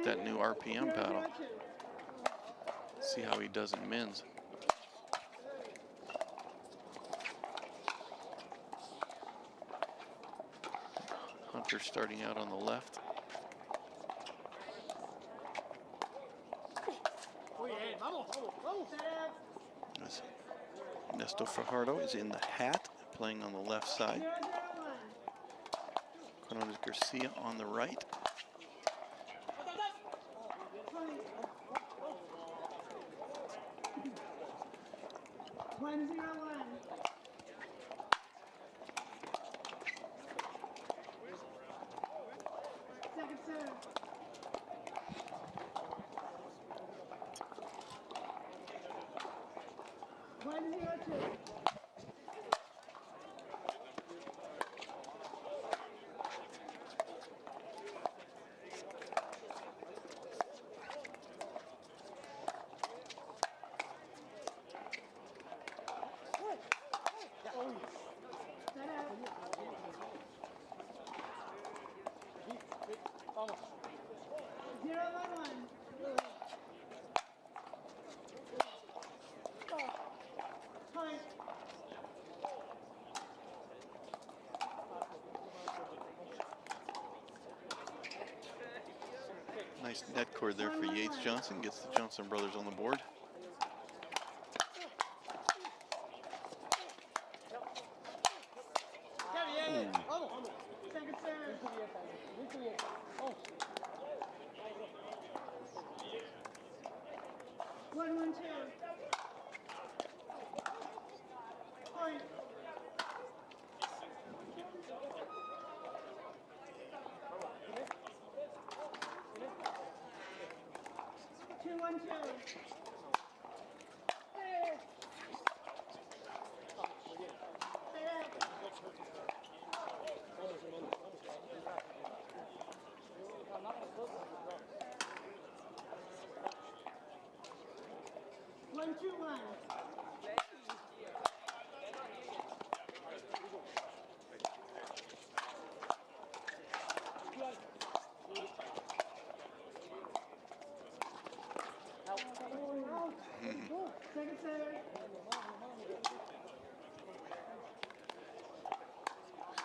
that new RPM paddle. See how he does in men's. Hunter starting out on the left. Ernesto Fajardo is in the hat, playing on the left side. Quinones Garcia on the right. Nice net cord there for Yates Johnson. Gets the Johnson brothers on the board.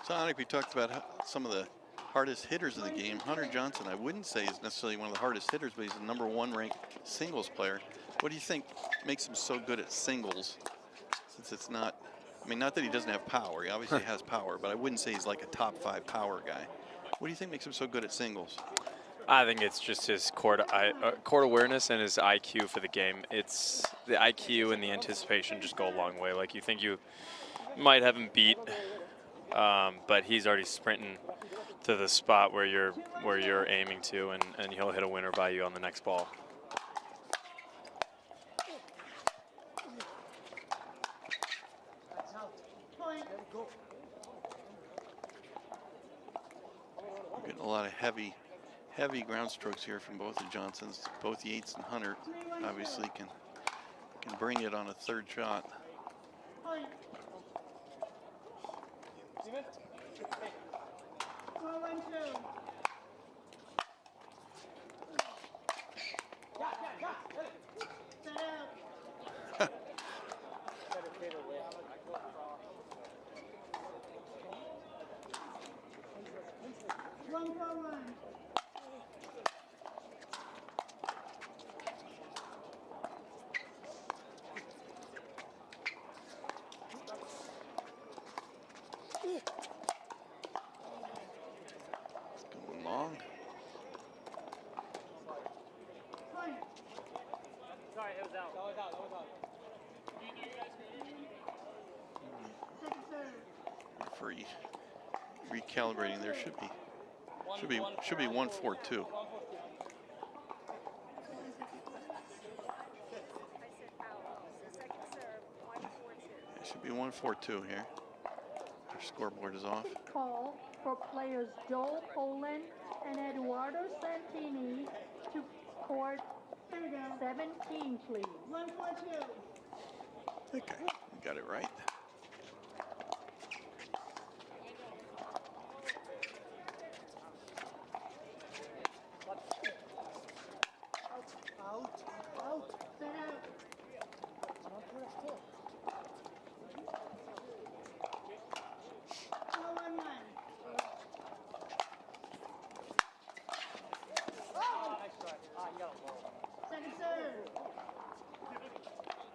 Sonic, we talked about some of the hardest hitters in the game. Hunter Johnson, I wouldn't say is necessarily one of the hardest hitters, but he's the #1 ranked singles player. What do you think makes him so good at singles? Since it's not, I mean, not that he doesn't have power. He obviously has power, but I wouldn't say he's like a top 5 power guy. What do you think makes him so good at singles? I think it's just his court awareness and his IQ for the game. It's the IQ and the anticipation just go a long way. Like, you think you might have him beat, but he's already sprinting to the spot where you're aiming to, and he'll hit a winner by you on the next ball. We're getting a lot of heavy ground strokes here from both the Johnsons. Both Yates and Hunter obviously can bring it on a third shot. Going long. Sorry, it was out. That was out. Referee recalibrating there. Should be 1-4-2. It should be 1-4-2 here. Our scoreboard is off. Call for players Joel Holland and Eduardo Santini to court 17, please. 1-4-2. Okay, we got it right.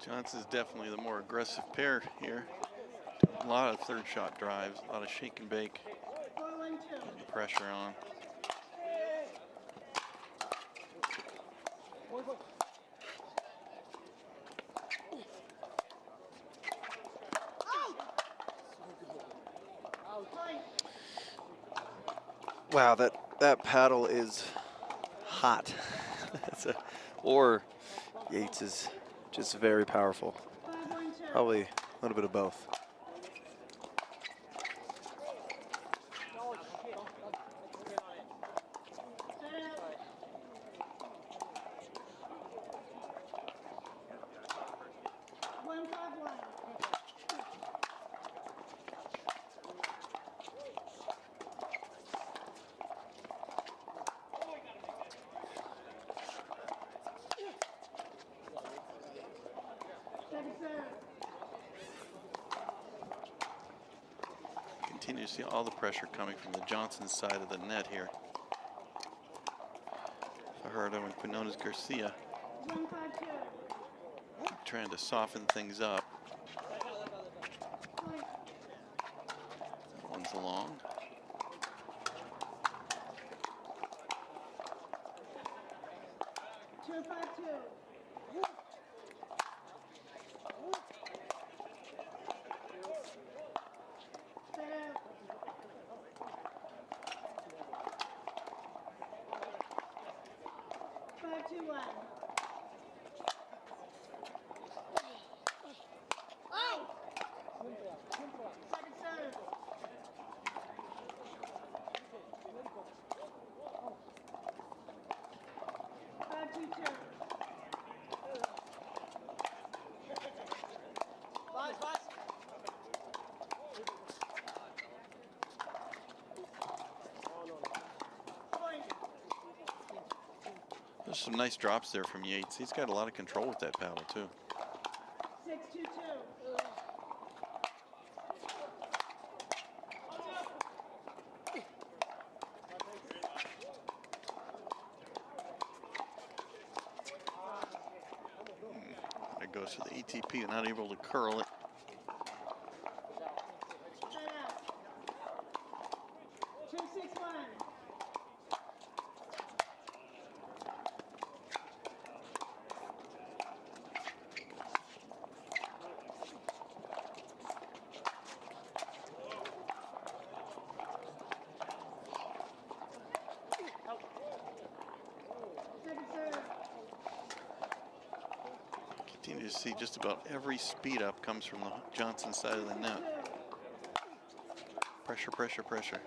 Johnson's definitely the more aggressive pair here. A lot of third shot drives, a lot of shake and bake. Getting the pressure on. Wow, that paddle is hot. Or Yates is just very powerful. Probably a little bit of both. Continue to see all the pressure coming from the Johnson side of the net here. Fajardo and Quinones Garcia trying to soften things up. One's along. There's some nice drops there from Yates. He's got a lot of control with that paddle too. 6-2-2. There goes to the ATP, not able to curl it. 2-6-1. Continue to see just about every speed up comes from the Johnson side of the net. Pressure, pressure, pressure.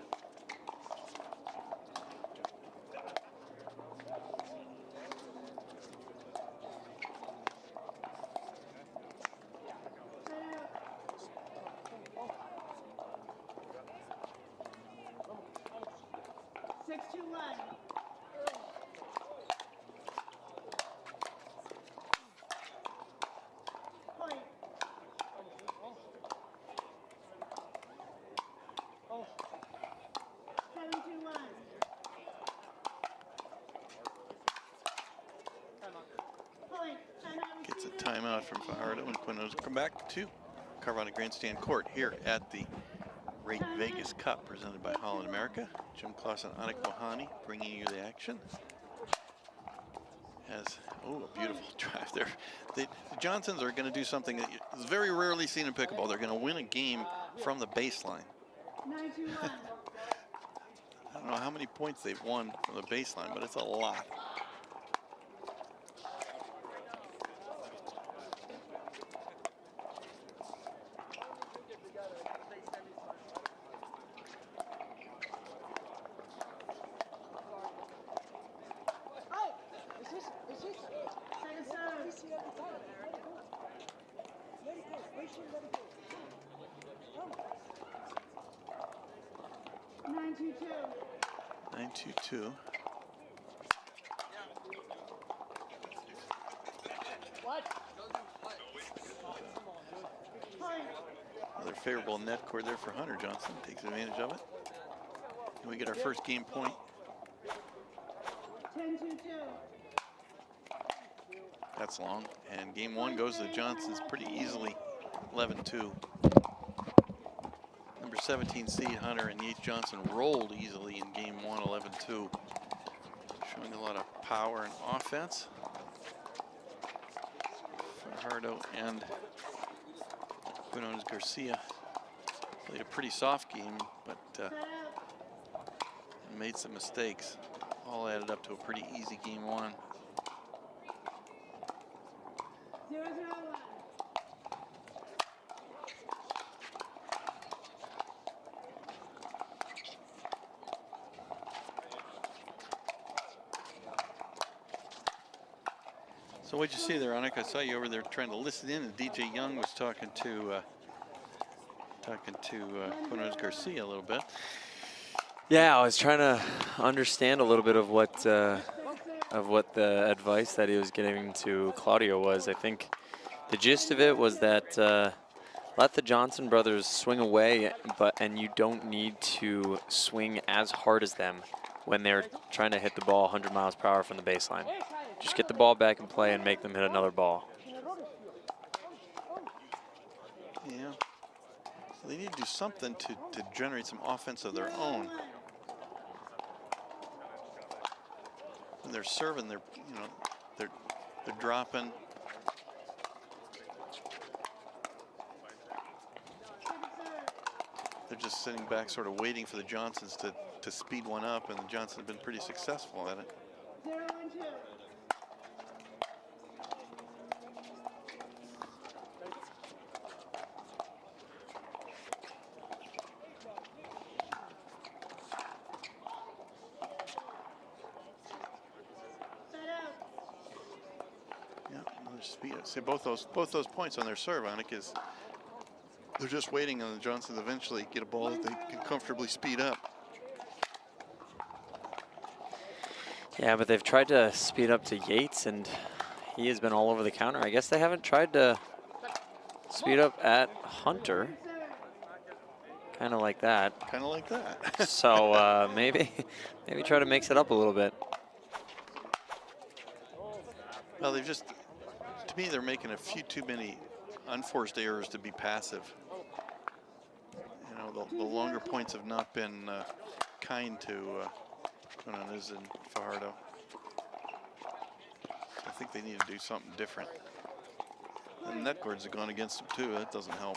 Gets a timeout from Fajardo, and Quinones come back to Carvana Grandstand Court here at the Rate Vegas Cup presented by Holland America. Jim Kloss and Anik Mohani bringing you the action. Has, oh, a beautiful drive there. The Johnsons are going to do something that is very rarely seen in pickleball. They're going to win a game from the baseline. I don't know how many points they've won from the baseline, but it's a lot. Nine, 2-2. Another favorable net cord there for Hunter Johnson. Takes advantage of it. And we get our first game point. That's long. And game one goes to the Johnsons pretty easily, 11-2. Number 17 seed Hunter and Yates Johnson rolled easily in game one, 11-2. Showing a lot of power and offense. Fajardo and Quinones Garcia played a pretty soft game, but made some mistakes. All added up to a pretty easy game one. 0-0-1. So what'd you see there, Anik? I saw you over there trying to listen in, and DJ Young was talking to Quinones Garcia a little bit. Yeah, I was trying to understand a little bit of what the advice that he was giving to Claudio was. I think the gist of it was that let the Johnson brothers swing away, and you don't need to swing as hard as them when they're trying to hit the ball 100 miles per hour from the baseline. Just get the ball back in play and make them hit another ball. Yeah. So they need to do something to generate some offense of their own. When they're serving, they're dropping. They're just sitting back, sort of waiting for the Johnsons to speed one up, and the Johnsons have been pretty successful at it. 0-2. Yeah, another speed. See both those points on their serve, Anik, is they're just waiting on the Johnsons to eventually get a ball that they can comfortably speed up. Yeah, but they've tried to speed up to Yates, and he has been all over the counter. I guess they haven't tried to speed up at Hunter. Kind of like that. Kind of like that. So maybe try to mix it up a little bit. Well, they've just, to me, they're making a few too many unforced errors to be passive. You know, the longer points have not been kind to Quinones and Fajardo. I think they need to do something different. And net guards have gone against them too. That doesn't help.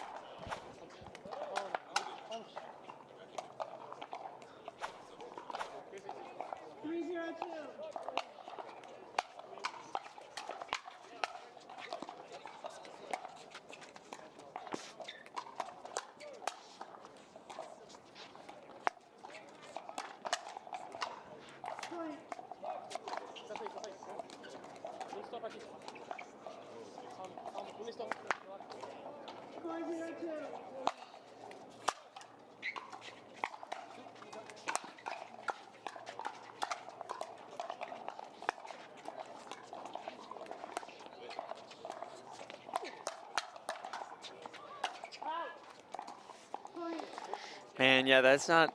Man, yeah, that's not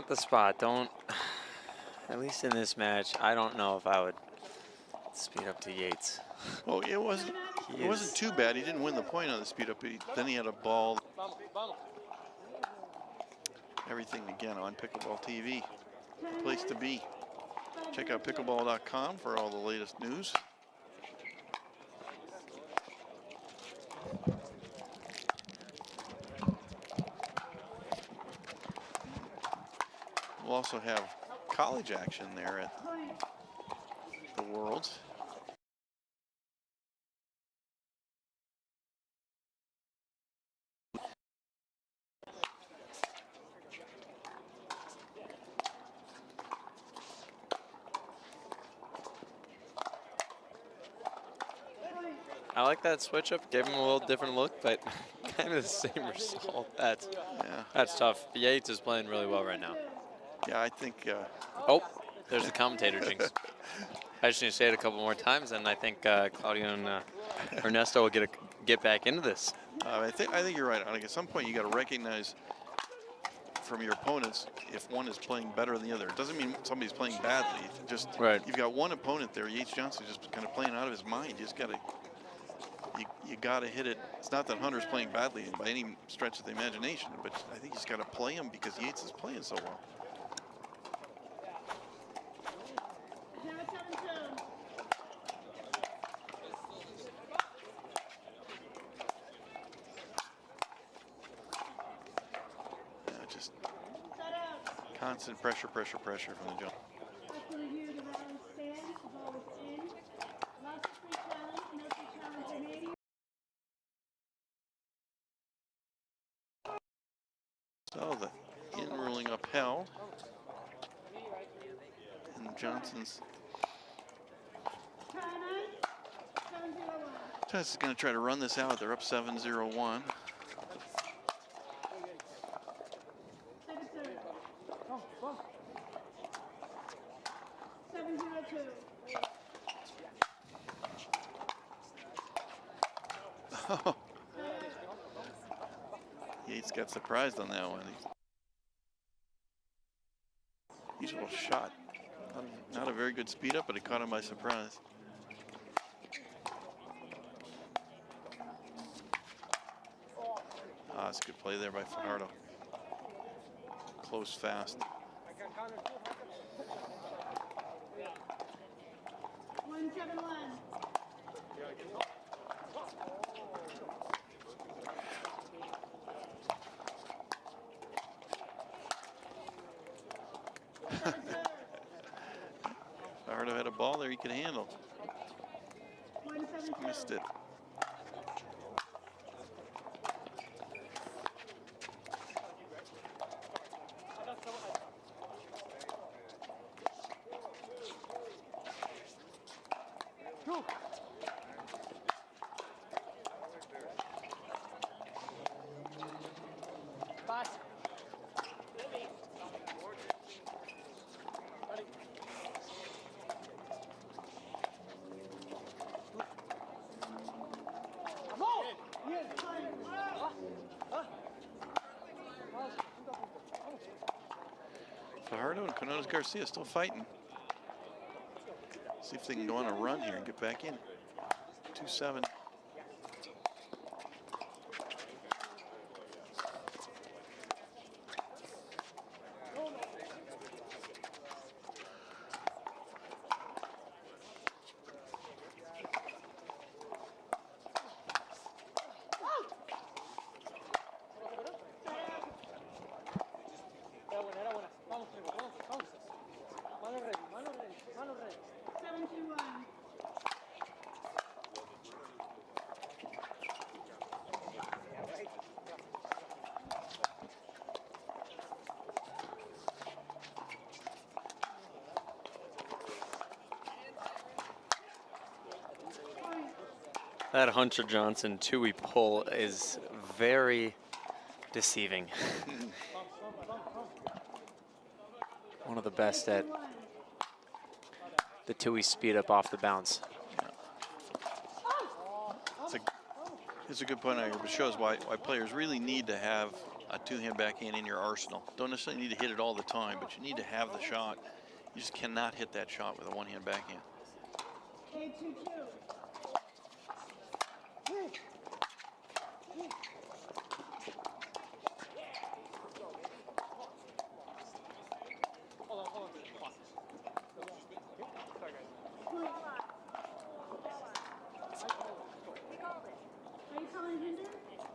the spot. Don't, at least in this match, I don't know if I would speed up to Yates. Well, it wasn't too bad. He didn't win the point on the speed up. Then he had a ball. Everything again on Pickleball TV. The place to be. Check out pickleball.com for all the latest news. We'll also have college action there at the Worlds. I like that switch up. Gave him a little different look, but kind of the same result. That's tough. Yates is playing really well right now. Yeah, I think. Oh, there's the commentator jinx. I just need to say it a couple more times, and I think Claudio and Ernesto will get back into this. I think you're right. Like at some point, you got to recognize from your opponents if one is playing better than the other. It doesn't mean somebody's playing badly. Just Right. you've got one opponent there. Yates Johnson's just kind of playing out of his mind. You just got to you got to hit it. It's not that Hunter's playing badly by any stretch of the imagination, but I think he's got to play him because Yates is playing so well. Just constant pressure from the jump. So the in ruling upheld. And Johnson's Tess is going to try to run this out. They're up 7-0-1. Yates got surprised on that one. He's a little shot. Not a very good speed up, but it caught him by surprise. Ah, that's a good play there by Fajardo. Close, fast. 1-7-1. Fajardo had a ball there he could handle. Missed it. Fajardo and Quinones Garcia still fighting. See if they can go on a run here and get back in. 2-7. That Hunter Johnson two-way pull is very deceiving. One of the best at the two-way speed up off the bounce. It's a good point. It shows why players really need to have a two-hand backhand in your arsenal. Don't necessarily need to hit it all the time, but you need to have the shot. You just cannot hit that shot with a one-hand backhand. 8-2-2.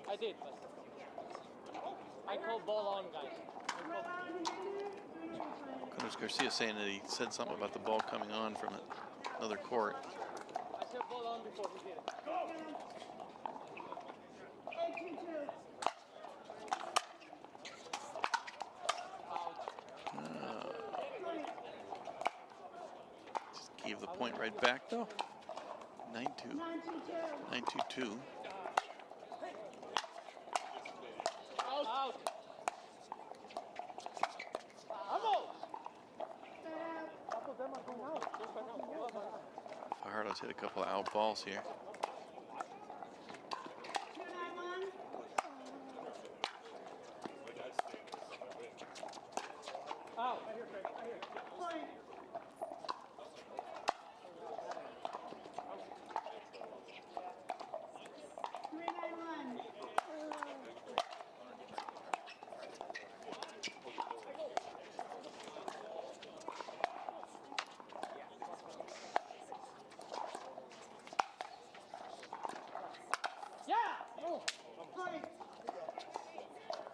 I did. I called ball on, guys. Quinones Garcia saying that he said something about the ball coming on from another court. I said ball on before he did it. 8-2-2. Just gave the point right back though. 9-2. 9-2-2. Out. Fajardo's hit a couple of out balls here.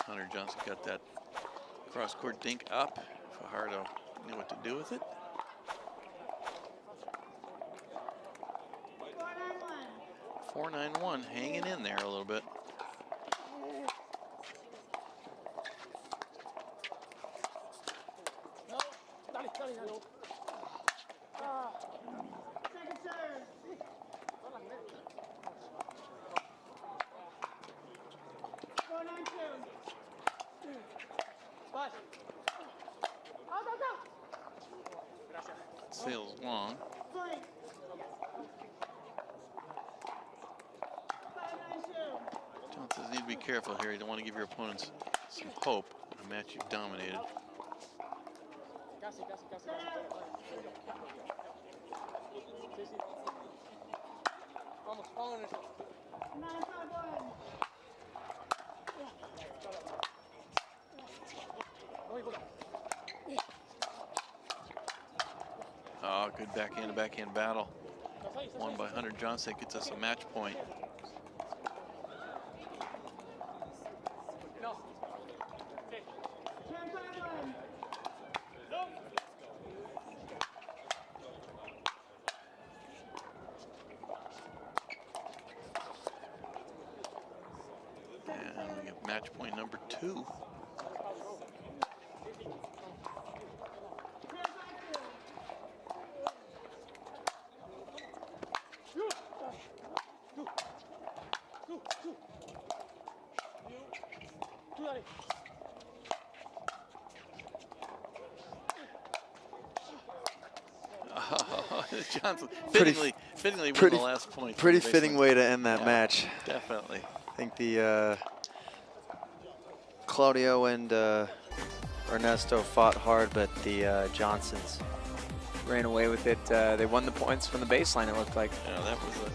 Hunter Johnson got that cross-court dink up. Fajardo knew what to do with it. 4-9-1, hanging in there a little bit. Second serve. 4-9-2. Sails long. Point. 5-9-2. John says you need to be careful here. You don't want to give your opponents some hope in a match you've dominated. Casi, casi, casi. Sí, sí. Vamos, vamos en eso. 9-5-1. Oh, good backhand battle. Won by Hunter Johnson, gets us a match point. No. Sí. 10-5-1. And we get match point number 2. 10-5-2. Tú dale. Johnson, Pretty- fittingly won pretty- the last point. Pretty Basically. fitting way to end that Yeah, match. Definitely. I think the Claudio and Ernesto fought hard, but the Johnsons ran away with it. They won the points from the baseline, it looked like. Yeah, that was a